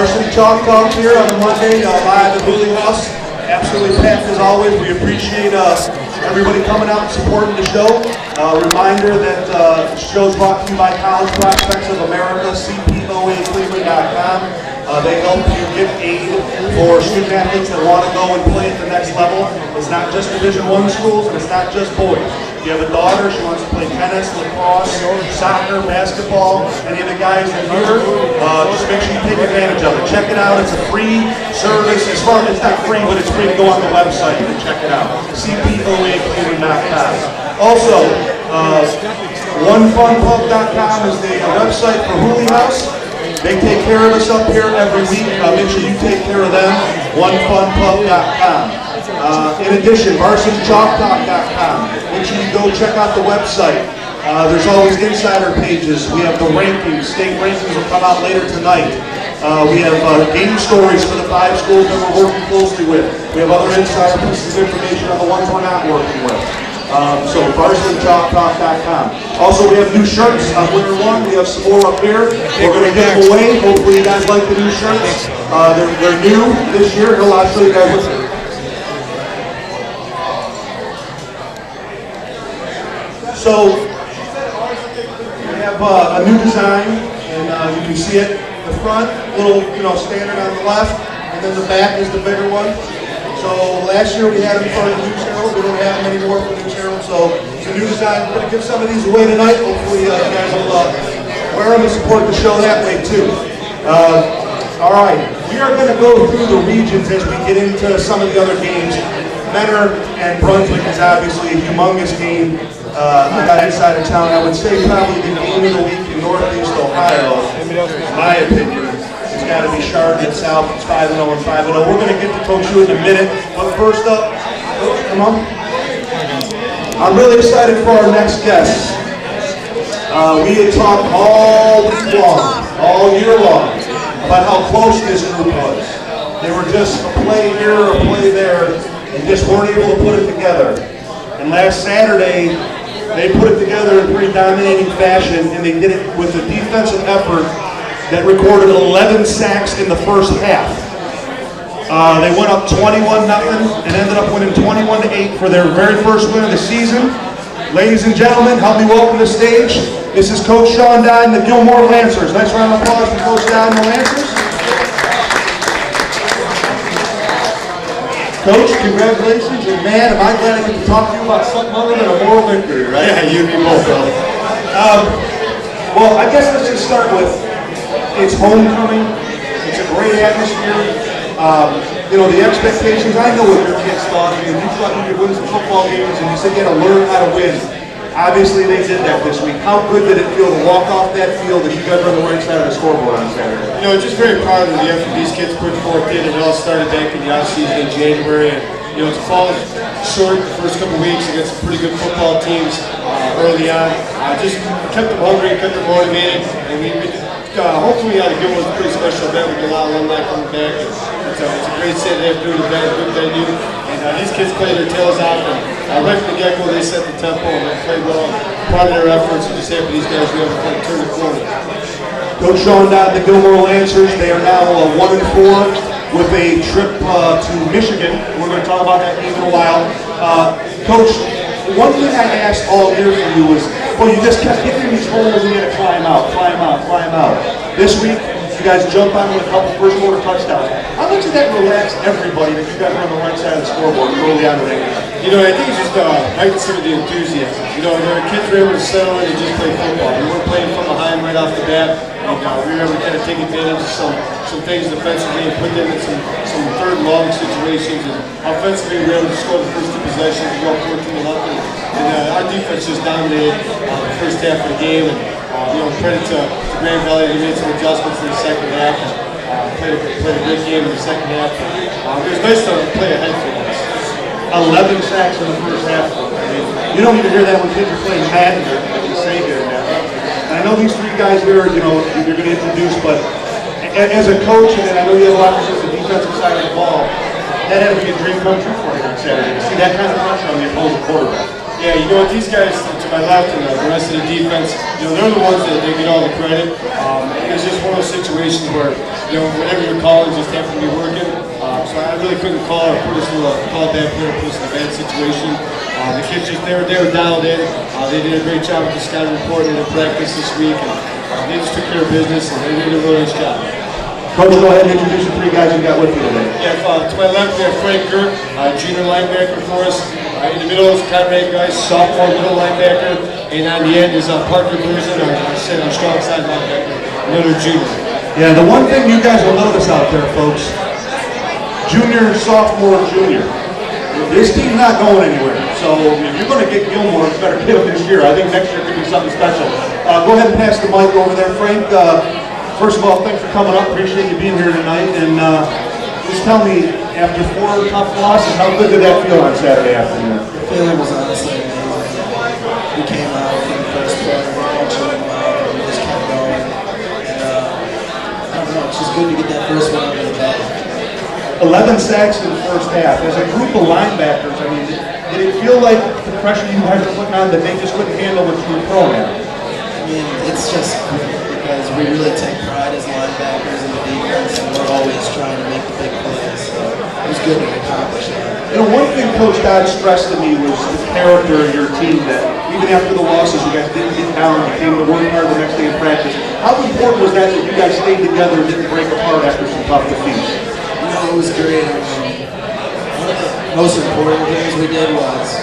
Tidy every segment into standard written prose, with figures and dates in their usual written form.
Varsity Chalk Talk here on a Monday, live at Hooley House. Absolutely packed as always. We appreciate everybody coming out and supporting the show. Reminder that the show is brought to you by College Prospects of America, CPOACleveland.com. They help you get aid for student athletes that want to go and play at the next level. It's not just Division I schools, and it's not just boys. If you have a daughter, she wants to play tennis, lacrosse, soccer, basketball, any of the guys that are here, just make sure you take advantage of it. Check it out. It's a free service. As far as it's not free, but it's free to go on the website and check it out. CPOACleveland.com. Also, OneFunPub.com is the website for Hooley House. They take care of us up here every week. Make sure you take care of them. OneFunPub.com. In addition, VarsityChalkTalk.com. Make sure you go check out the website. There's always insider pages. We have the rankings. State rankings will come out later tonight. We have game stories for the 5 schools that we're working closely with. We have other insider pieces of information on the ones we're not working with. So VarsityChalkTalk.com. Also, we have new shirts on winter one. We have some more up here. We're going to give them away. Hopefully, you guys like the new shirts. They're new this year. I'll show you guys what's here. So we have a new design, and you can see it. The front, little standard on the left, and then the back is the bigger one. So last year we had them for the News Herald. We don't have them anymore for the News Herald. So it's a new design. We're going to give some of these away tonight. Hopefully you guys will wear them and support the show that way too. All right, we are going to go through the regions as we get into some of the other games. Menor and Brunswick is obviously a humongous game on that side of town. I would say probably the game of the week in Northeast Ohio, in my opinion. It's got to be Charlotte South. It's 5-0 and 5-0. We're going to get to Coach Hugh in a minute. But first up, come on. I'm really excited for our next guest. We had talked all week long, all year long, about how close this group was. They were just a play here or a play there, and just weren't able to put it together. And last Saturday, they put it together in pretty dominating fashion, and they did it with a defensive effort that recorded 11 sacks in the first half. They went up 21-0 and ended up winning 21-8 for their very first win of the season. Ladies and gentlemen, help me welcome to the stage. This is Coach Sean Dodd and the Gilmour Lancers. Nice round of applause for Coach Dodd and the Lancers. Coach, congratulations, and man, am I glad I get to talk to you about something other than a moral victory, right? Yeah, you and me both, brother. Well, I guess let's just start with, it's homecoming, it's a great atmosphere. The expectations, I know what your kids thought. You thought you could win some football games, and you said you had to learn how to win. Obviously, they did that this week. How good did it feel to walk off that field and you guys were on the right side of the scoreboard on Saturday? Just very proud of the effort these kids put forth. It all started back in the offseason in January, and to fall short the first couple of weeks against some pretty good football teams early on, just kept them hungry, kept them motivated, and hopefully Gilmour's a pretty special event. We get a lot of alumni coming back. It's a great Saturday afternoon event, a good venue, and these kids played their tails off. And right from the get-go, they set the tempo and they played well. Proud of their efforts, and just happy these guys were able to turn the corner. Coach Sean Dodd, the Gilmour Lancers, they are now 1-4 with a trip to Michigan. We're going to talk about that in a while. Coach, one thing I asked all year for you was, well, you just kept hitting these holes and you had to climb out. This week, you guys jumped on with a couple first quarter touchdowns. How much did that relax everybody that you guys were on the right side of the scoreboard early on in the game? I think it's just heightened some of the enthusiasm. The kids were able to settle in and just play football. We weren't playing from behind right off the bat. And we were able to kind of take advantage of some things defensively and put them in some third and long situations. And offensively, we were able to score the first 2 possessions, go up 14-0. And our defense just dominated the first half of the game. And credit to Grand Valley, they made some adjustments in the second half. Played a great game in the second half. It was nice to play ahead for us. 11 sacks in the first half. You don't even hear that when kids are playing Madden or say here now. And I know these 3 guys here, you're going to introduce, but as a coach, and I know you have a lot to do with the defensive side of the ball, that had to be a dream come true for you on Saturday, to see that kind of pressure on the opposing quarterback. Yeah, you know what, these guys to my left and the rest of the defense, you know, they're the ones that they get all the credit. It's just one of those situations where, you know, whatever you're calling just happened to be working. So I really couldn't call or call a bad player, put us in a bad situation. The kids just, they were dialed in. They did a great job with the scouting report and in practice this week. And they just took care of business and they did a really nice job. Coach, go ahead and introduce the three guys you got with you today. Yeah, to my left we have Frank Grk, junior linebacker for us. In the middle is Conrad Geis, sophomore middle linebacker. And on the end is Berzin, our strong side linebacker, another junior. Yeah, the one thing you guys will notice out there, folks, junior, sophomore, junior. This team's not going anywhere. So if you're going to get Gilmour, you better get him this year. I think next year could be something special. Go ahead and pass the mic over there, Frank. First of all, thanks for coming up. Appreciate you being here tonight. And just tell me, after 4 tough losses, how good did that feel on Saturday afternoon? The feeling was honestly amazing. We came out in the first quarter, we just kept going. And I don't know, it's just good to get that first one over the bag. 11 sacks in the first half. As a group of linebackers, I mean, did it feel like the pressure you guys were putting on that they just couldn't handle what you were throwing at them? I mean, it's just great because we really take pride as linebackers in the defense and we're always trying to make the big plays. So it was good to accomplish that. You know, one thing Coach Dodd stressed to me was the character of your team, that even after the losses, you guys didn't get down, you came to work hard the next day in practice. How important was that you guys stayed together and didn't break apart after some tough defeats? You know, it was great. One of the most important things we did was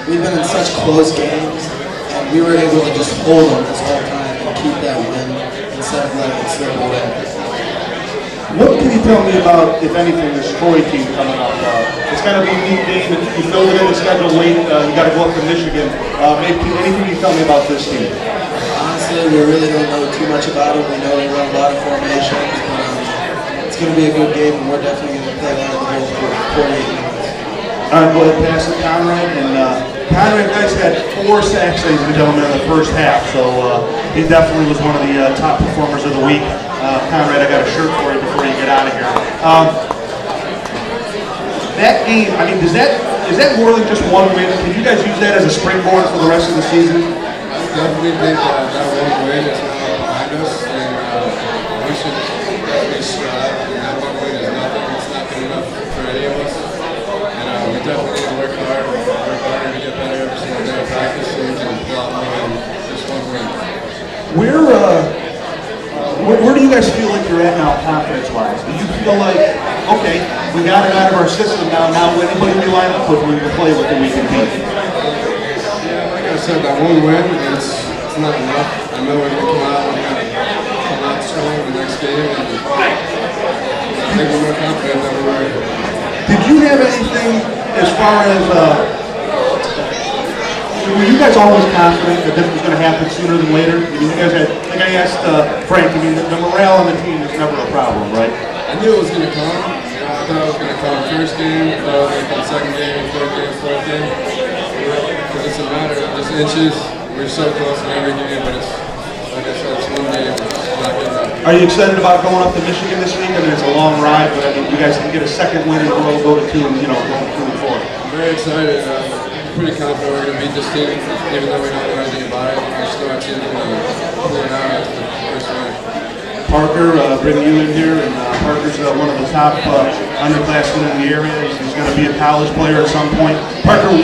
we've been in such close games, and we were able to just hold them this whole time and keep that win instead of letting it slip away. What can you tell me about, if anything, this Troy team coming up? It's kind of a unique game. You filled it in the schedule late. You got to go up to Michigan. Maybe anything you can tell me about this team? Honestly, we really don't know too much about it. We know they run a lot of formations, but it's going to be a good game, and we're definitely going to play out of the whole 48 minutes. All right, go ahead and pass it, Conrad. And Conrad Geis had 4 sacks, ladies and gentlemen, in the first half, so he definitely was one of the top performers of the week. Conrad, I got a shirt for you before you get out of here. That game, I mean, is that more than just one win? Can you guys use that as a springboard for the rest of the season? I definitely think that one win is now behind us, and we should definitely strive. And that one win is nothing. It's not good enough for any of us. And we definitely need to work harder to get better every single day of practice so we can pull out more than just one win. Where do you guys feel like you're at now, confidence-wise? Do you feel like, okay, we got it out of our system now anybody we line up with, we can play with and we can beat? Yeah, like I said, that one win, it's not enough. I know we're going to come out strong the next game, and I think we're more confident than we were. Did you have anything as far as, were you guys always confident that this was going to happen sooner than later? I mean, you guys had, like I asked Frank, I mean, the morale on the team is never a problem, right? I knew it was going to come. You know, I thought it was going to come first game, I thought it was going to come second game, third game, fourth game. Because it's a matter of just inches. We're so close in every game, but it's, like I said, it's one game. It's not good enough. Are you excited about going up to Michigan this week? I mean, it's a long ride, but I mean, you guys can get a second win in a row, go to 2 and, you know, go to 2 and 4. I'm very excited. Pretty confident we're going to beat this team, even though we don't know anything about it. We're still actually going to pull it out after the first round. Parker, bringing you in here, and Parker's one of the top underclassmen in the area. He's going to be a college player at some point. Parker,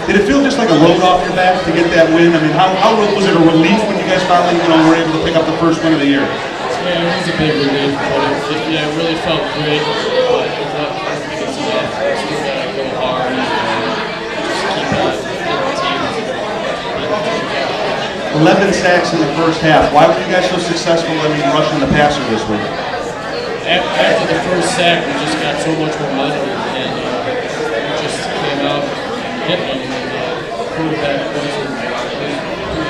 did it feel just like a load off your back to get that win? I mean, how was it a relief when you guys finally, were able to pick up the first win of the year? Yeah, it was a big relief, but it really felt great. I think it's enough. We got to go hard. 11 sacks in the first half. Why were you guys so successful rushing the passer this week? After the first sack, we just got so much momentum, and we just came out, hit them, and quarterback was pretty